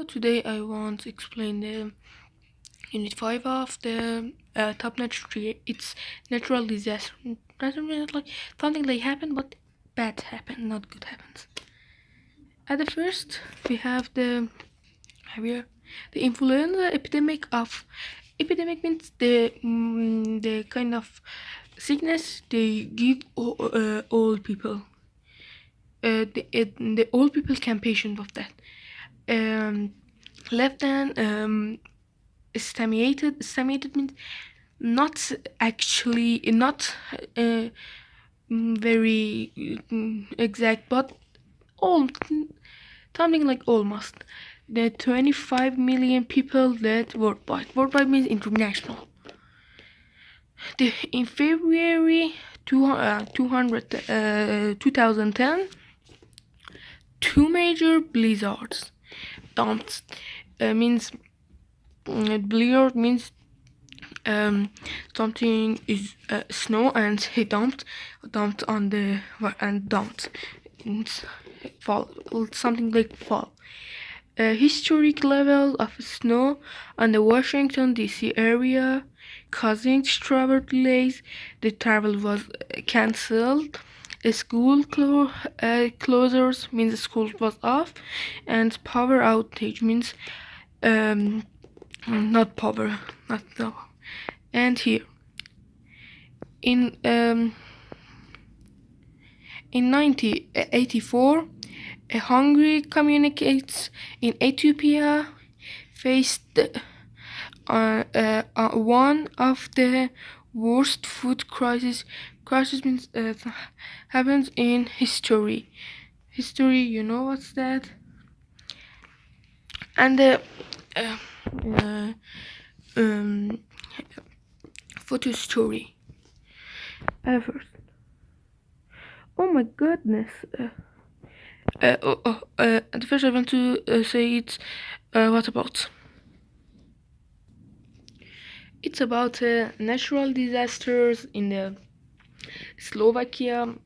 Today I want to explain the Unit 5 of the top natural tree. It's natural disaster. Doesn't mean like something like happen, but bad happen, not good happens. At the first, we have here the influenza epidemic. Epidemic means the kind of sickness they give all people. The old people can patient of that. Left hand estimated means not actually not very exact, but all something like almost the 25 million people dead worldwide means international. In February 2010, two major blizzards dumped means blizzard means something is snow and he dumped on the and dumped it's fall, something like fall. Historic levels of snow on the Washington D.C. area causing travel delays. The travel was cancelled. School closures means the school was off, and power outage means not power, not no. And here in 1984, a Hungary communicates in Ethiopia faced one of the worst food crisis. Crisis means happens in history. History, you know what's that? And the um, photo story. First, oh my goodness. At first I want to say it's what about? It's about natural disasters in the Slovakia,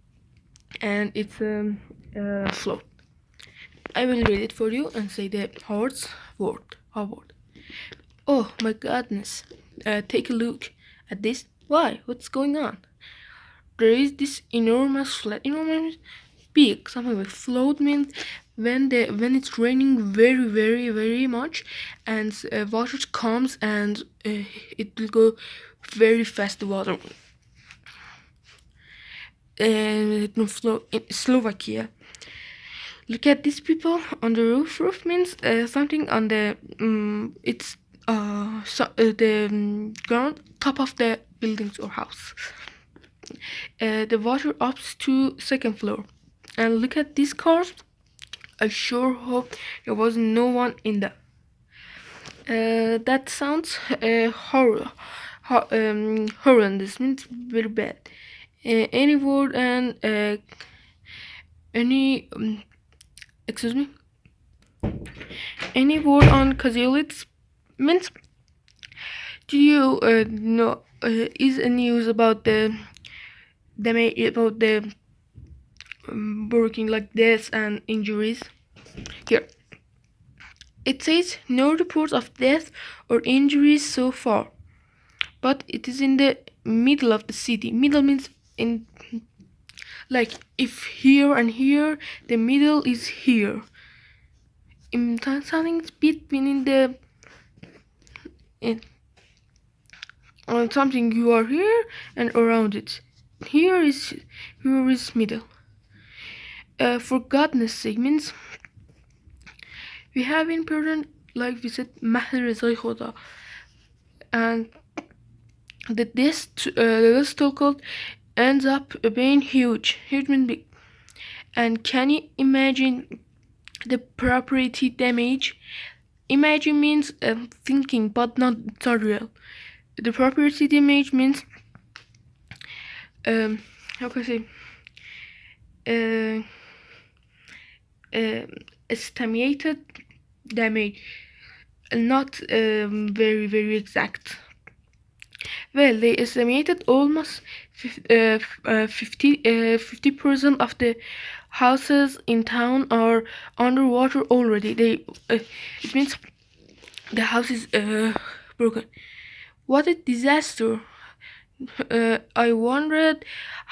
and it's a flood. I will read it for you and say the horse word. Oh my goodness! Take a look at this. Why? What's going on? There is this enormous flood. Enormous big, something like flood means when it's raining very much, and water comes and it will go very fast. The water and it will flow in Slovakia. Look at these people on the roof. Roof means something on the it's the ground top of the buildings or house. The water up to second floor. And look at these cars. I sure hope there was no one in them. That sounds horrendous. Means very bad. Any word and any excuse me. Any word on casualties means. Do you know is a news about the working like deaths and injuries? Here it says no reports of death or injuries so far, but it is in the middle of the city. Middle means in like if here and here, the middle is here. In something between the in on something you are here and around it. Here is middle. For goodness sake means we have important like we said Mahdi Rezai Khoda, and this so-called ends up being huge means big. And can you imagine the property damage? Imagine means thinking but not real. The property damage means how can I say estimated damage, not very exact. Well, they estimated almost 50% of the houses in town are underwater already. It means the house is broken. What a disaster! I wondered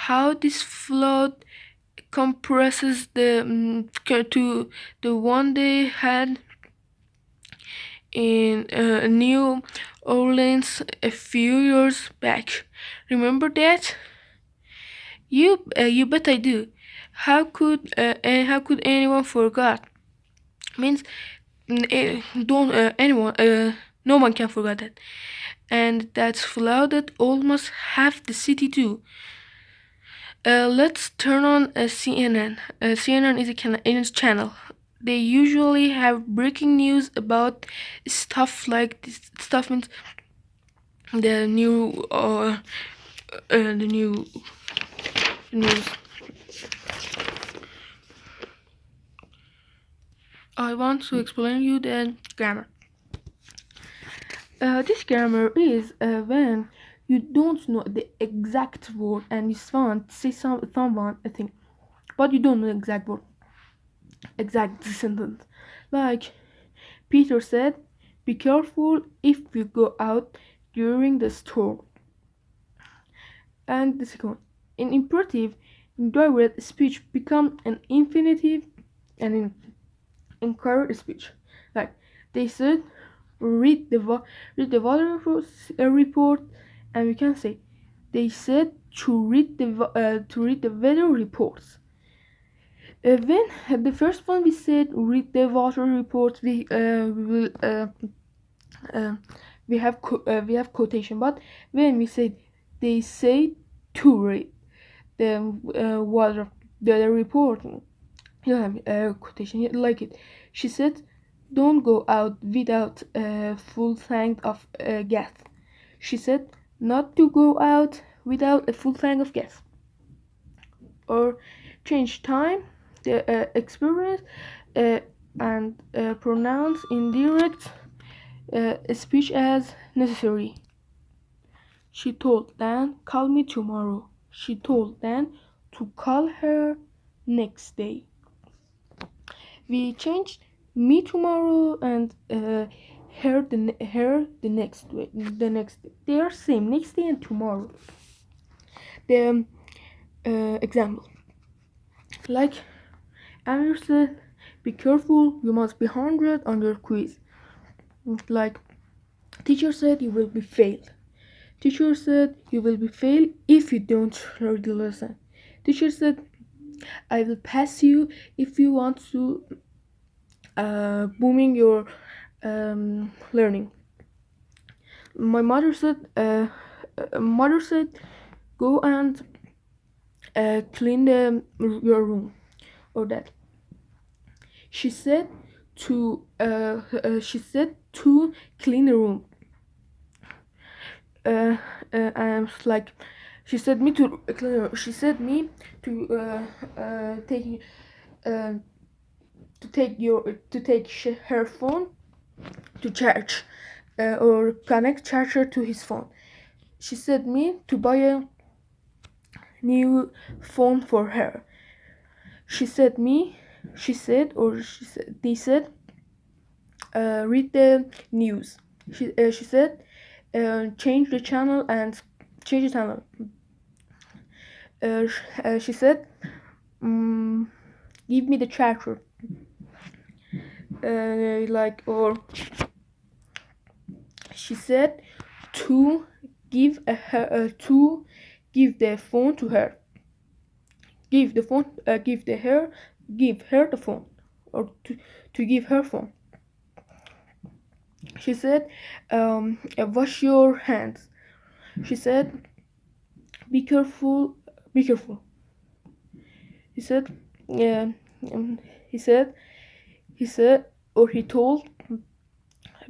how this flood compresses to the one they had in New Orleans a few years back. Remember that? You bet I do. How could anyone forget? Means don't anyone no one can forget that. And that's flooded almost half the city too. Let's turn on CNN. CNN is a Canadian channel. They usually have breaking news about stuff like this. Stuff means the new the new news. I want to explain you the grammar. This grammar is when you don't know the exact word and you want to say someone a thing, but you don't know the exact word, exact sentence. Like Peter said, "Be careful if you go out during the storm." And the second one, in imperative, indirect speech become an infinitive and in encourage speech. Like they said, read the weather report, and we can say they said to read the weather reports. When the first one we said read the water reports, we will we have quotation. But when we said they say to read the water the report, you have quotation like it. She said, "Don't go out without a full tank of gas." She said, "Not to go out without a full tank of gas." Or change time, the experience, and pronounce indirect speech as necessary. She told Dan, "Call me tomorrow." She told Dan to call her next day. We changed me tomorrow and her the next way. The next day. They are same next day and tomorrow. The example, like Amir said, "Be careful, you must be 100 on your quiz." Like teacher said, "You will be failed." Teacher said, "You will be failed if you don't learn the lesson." Teacher said, "I will pass you if you want to booming your learning." My mother said, "Go and clean your room," or that. She said to clean the room. And like she said me to she said me to take her phone to charge or connect charger to his phone. She said me to buy a new phone for her. She said they said read the news. She said change the channel and change the channel. She said give me the charger. Or she said to give the phone to her. Give her the phone, or to give her phone. She said wash your hands. She said be careful. He said he said or he told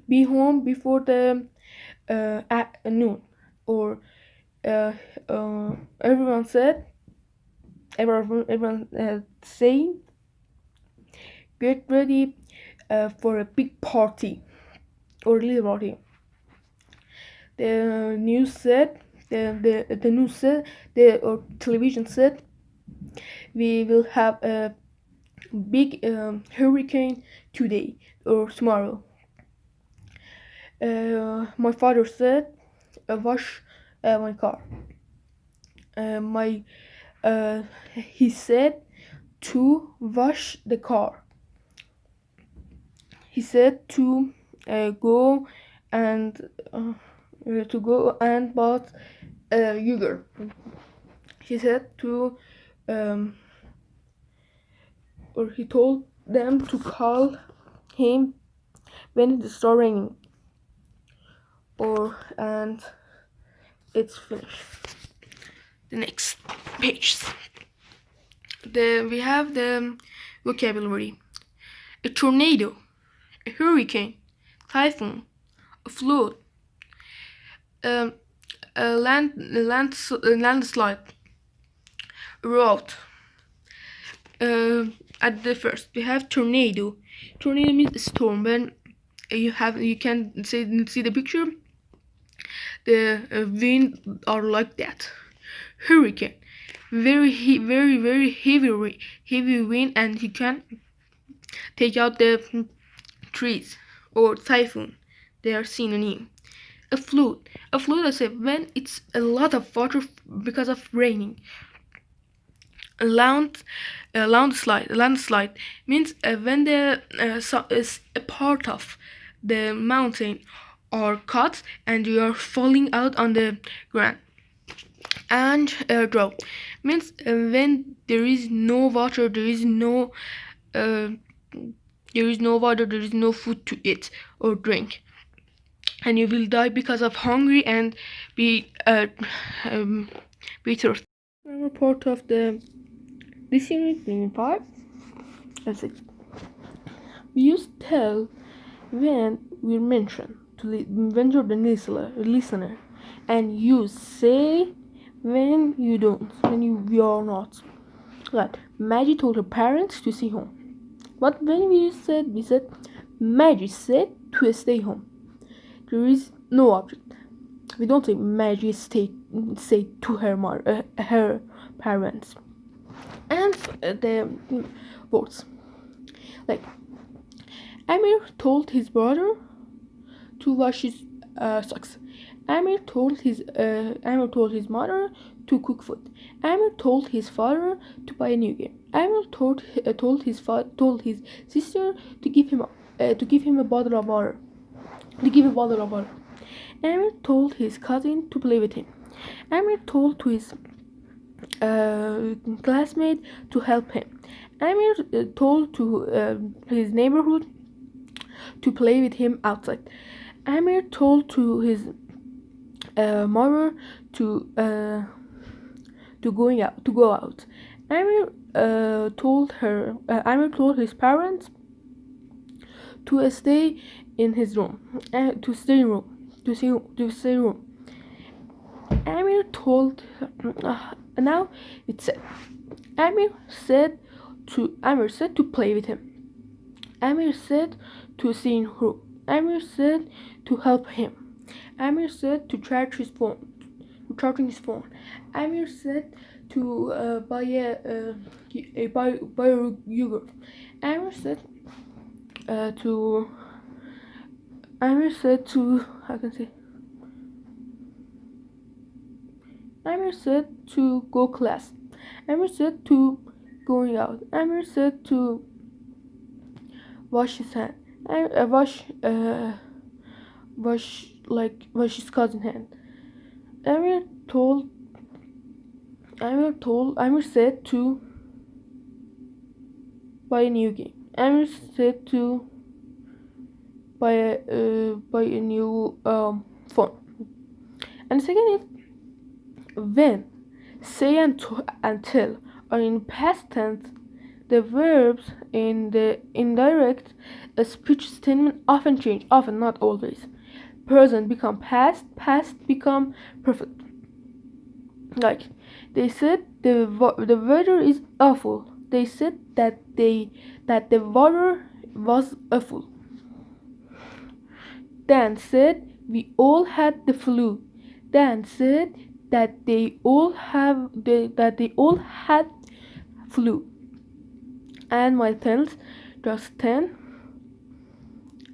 be home before the at noon. Or everyone saying get ready for a big party or little party. The news said the news said or television said we will have a big hurricane today or tomorrow. My father said, wash my car. My He said to wash the car. He said to go and bought yogurt. He said to or he told them to call him when it starts raining. And it's finished. The next page. We have the vocabulary: a tornado, a hurricane, typhoon, a flood, a landslide, a drought. At the first, we have tornado. Tornado means a storm. When you can see the picture, the wind are like that. Hurricane, very heavy wind, and you can take out the trees. Or typhoon, they are synonym. A flood, I say when it's a lot of water because of raining. A landslide means when the is a part of the mountain are cut and you are falling out on the ground. And drought means when there is no water, there is no water, there is no food to eat or drink, and you will die because of hungry and be thirsty. Part of this unit 5. That's it. We use tell when we mention to venture the listener, and use say when you are not. Like Maggie told her parents to stay home. But when we said Maggie said to stay home, there is no object. We don't say Maggie say to her parents. And the words like Amir told his brother to wash his socks. Amir told his mother to cook food. Amir told his father to buy a new game. Amir told his sister to give him a bottle of water. Amir told his cousin to play with him. Amir told to his classmate to help him. Amir told to his neighborhood to play with him outside. Amir told to his mother to go out. Amir told his parents to stay in his room. To stay room. Amir told. Now it said. Amir said to play with him. Amir said to stay in room. Amir said to help him. Amir said to charging his phone. Amir said to buy a yogurt. Amir said to Amir said to go class. Amir said to going out. Amir said to wash his hand. Wash his cousin's hand. Amir said to buy a new game. Amir said to buy a new phone. And the second is when. Say and tell are in past tense. The verbs in the indirect speech statement often change, often, not always. Present become past, past become perfect. Like they said the weather is awful. They said that the weather was awful. Dan said we all had the flu. Dan said that they all had flu. And my tenth, just 10.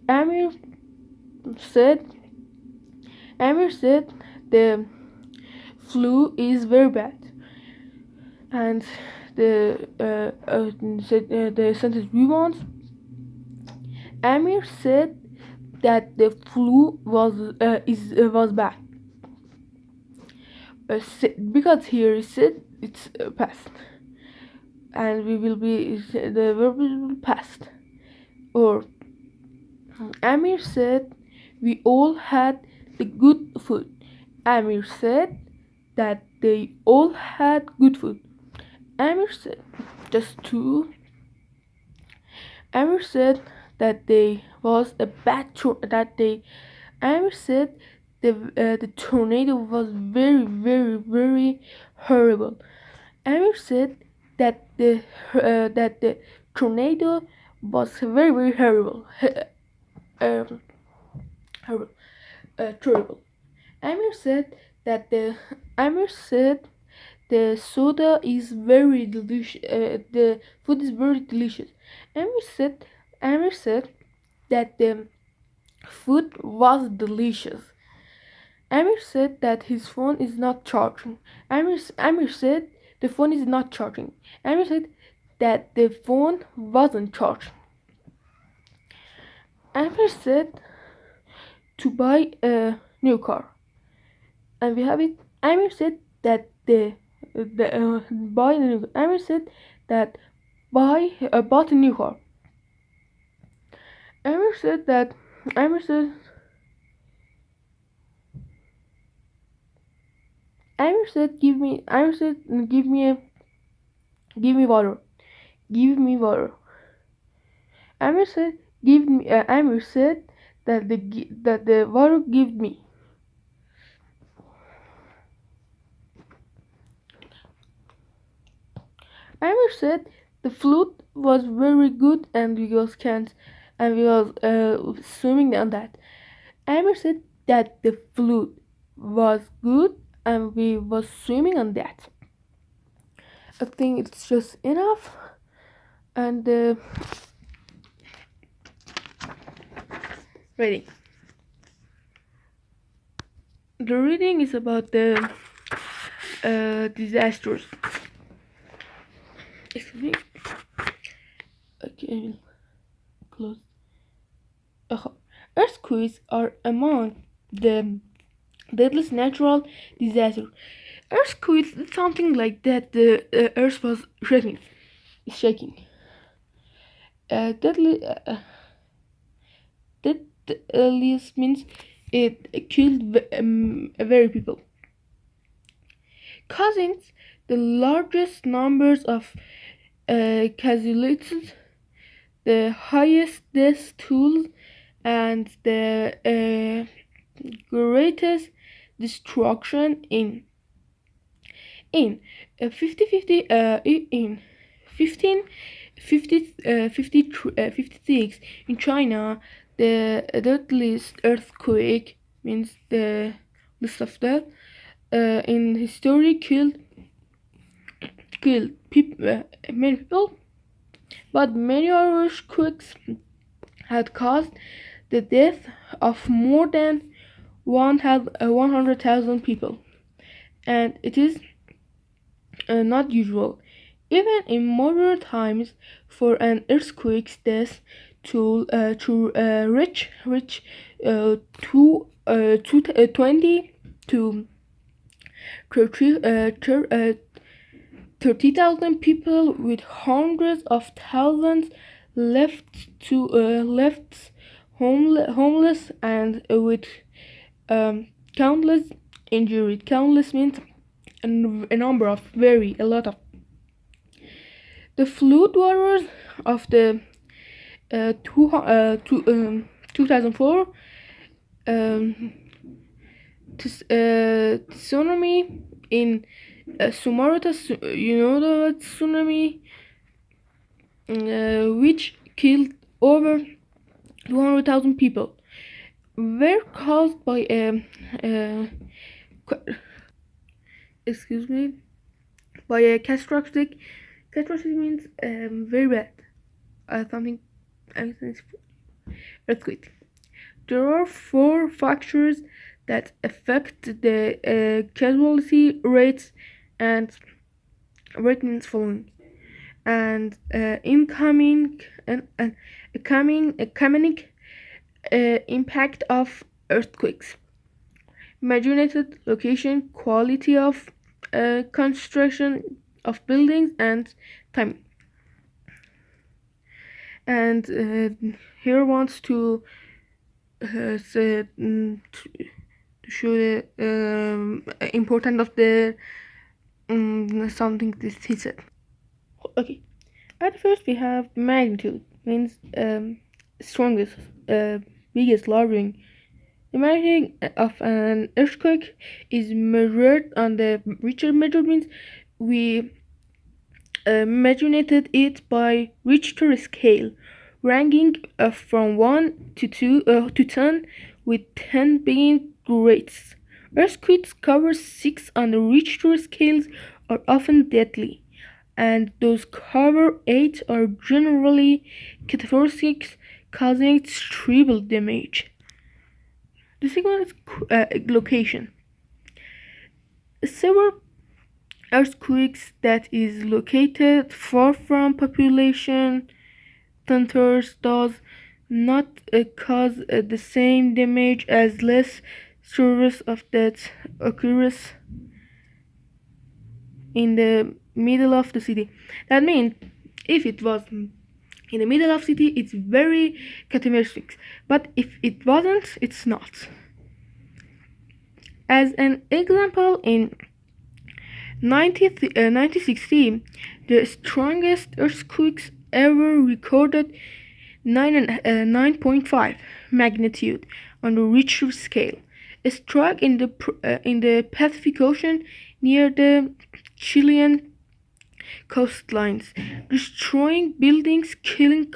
Amir said, Amir said the flu is very bad, and the sentence we want. Amir said that the flu was bad, because here is said it's past, and we will be the verb will be past. Or Amir said we all had the good food. Amir said that they all had good food. Amir said just two. Amir said that they was a bad that they. Amir said the tornado was very very horrible. Amir said that the tornado was very horrible. Um, horrible. Terrible. Amir said that the Amir said the soda is very delicious. The food is very delicious. Amir said Amir said that the food was delicious. Amir said that his phone is not charging. Amir said the phone is not charging. Amir said that the phone wasn't charging. Amir said to buy a new car, and we have it. Amir said that the buy a new. Amir said that buy bought a new car. Amir said that Amir said Amir said give me Amir said give me water. Give me water. Amir said give me Amir said that the water give me. Amir said the flute was very good, and we was can't and we was swimming on that. Amir said that the flute was good, and we was swimming on that. I think it's just enough. And reading. The reading is about the disasters. Excuse me. Okay, close. Earthquakes are among the deadliest natural disasters. Earthquakes, something like that. The earth was shaking. It's shaking. Deadly. Deadliest means it killed very people, causing the largest numbers of casualties, the highest death toll, and the greatest destruction in 50 in 56 in China. The deadliest earthquake means the list of death in history killed many people, but many earthquakes had caused the death of more than 100,000 people, and it is not usual, even in modern times, for an earthquake's death to reach 20 to 30,000 people, with hundreds of thousands left homeless, and with countless injured. Countless means a number of a lot of. The flood waters of the 2004 tsunami in Sumatra, you know the tsunami, which killed over 200,000 people, were caused by excuse me, by a catastrophic. Catastrophic means very bad. something earthquake. There are four factors that affect the casualty rates and ratings following, and incoming and coming impact of earthquakes, imaginated location, quality of construction of buildings, and time. And here wants to say, to show the importance of the something this he said. Okay, at first we have magnitude, means strongest, biggest, largest. The magnitude of an earthquake is measured on the Richter measurements. We measured it by Richter scale, ranking from 1 to 2 to 10, with 10 being greatest. Earthquakes cover 6 on the Richter scales are often deadly, and those cover 8 are generally catastrophic, causing triple damage. The second is location. Several earthquakes that is located far from population centers does not cause the same damage as less service of that occurs in the middle of the city. That means if it was in the middle of city, it's very catastrophic, but if it wasn't, it's not. As an example, in 1960, the strongest earthquakes ever recorded 9.5 magnitude on the Richter scale, struck in the Pacific Ocean near the Chilean coastlines, destroying buildings, killing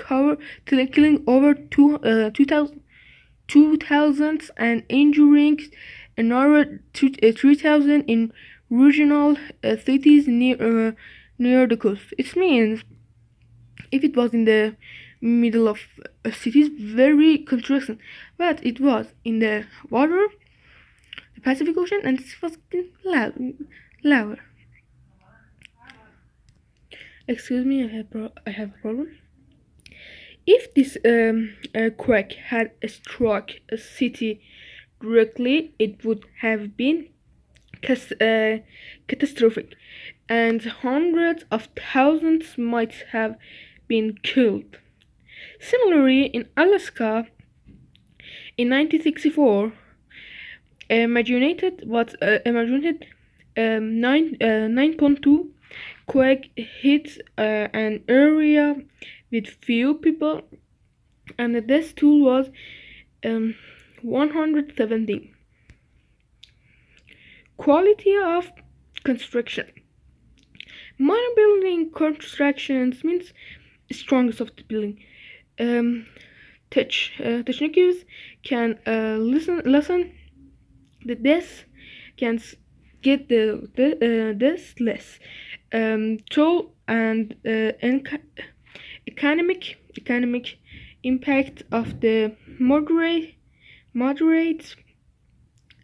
over 2,000 and injuring another 3,000 in regional cities near the coast. It means if it was in the middle of a city, it's very contrasting, but it was in the water, the Pacific Ocean, and it was lower. Excuse me, I have a problem. If this quake had struck a city directly, it would have been catastrophic, and hundreds of thousands might have been killed. Similarly, in Alaska, in 1964, imaginated 9.2 quake hit an area with few people, and the death toll was 117. Quality of construction. Modern building constructions means strongest of the building. Techniques can lessen the death, can get the death less. Toll and economic impact of the moderate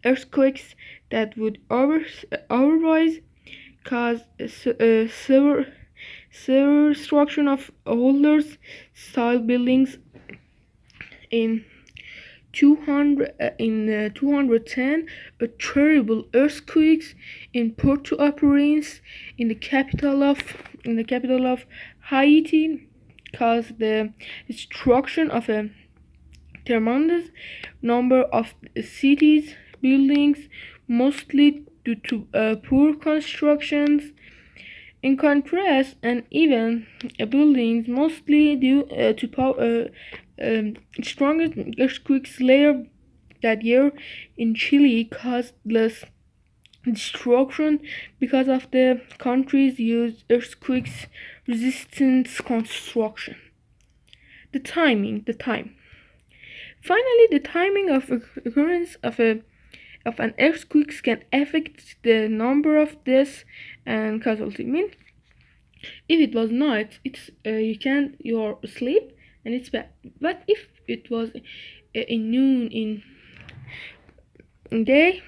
earthquakes that would otherwise cause severe destruction of older style buildings. In 210, a terrible earthquake in Port-au-Prince, in the capital of Haiti, caused the destruction of a tremendous number of cities buildings, mostly due to poor constructions. In contrast, uneven buildings, mostly due to strongest earthquakes later that year in Chile, caused less destruction because of the country's used earthquakes resistant construction. The time. Finally, the timing of occurrence of an earthquake can affect the number of deaths and casualties. If it was night, it's you're asleep and it's bad. But if it was in noon in day,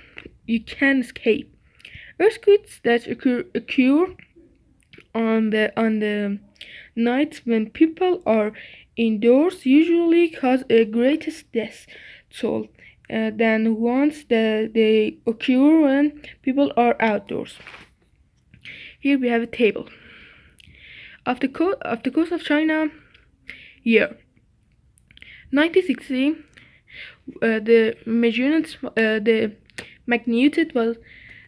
you can escape. Earthquakes that occur on the nights when people are indoors usually cause a greatest death toll than ones that they occur when people are outdoors. Here we have a table of the coast of China. Year 1960. The magnitude was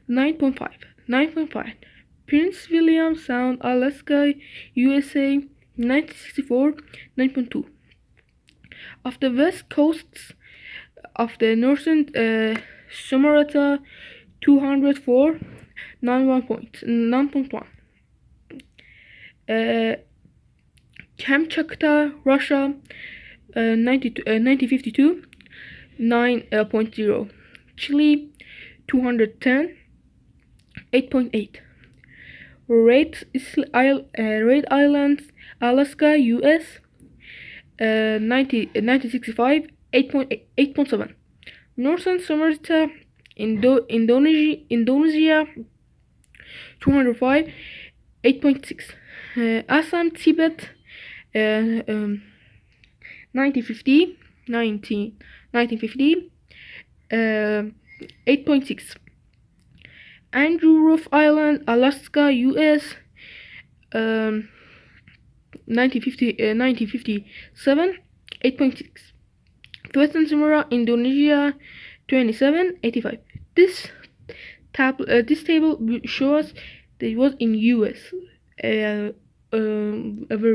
9.5. 9.5. Prince William Sound, Alaska, USA, 1964, 9.2. Of the west coasts of the northern Sumatra, 204, 9.1. Kamchatka, Russia, 1952, 9.0. Chile, 210, 8.8. Red Islands, Alaska, US, 1965, 8.7. Northern Sumatra, Indonesia, 205, 8.6. Assam, Tibet, 1950, 8.6. Andrew Roff Island, Alaska, US, 1957, 8.6. Western Sumatra, Indonesia, 2785. This table shows that it was in US very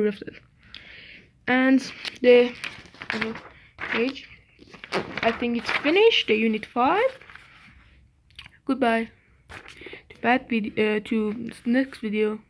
often. And the page, I think it's finished. The unit 5. Goodbye. To next video.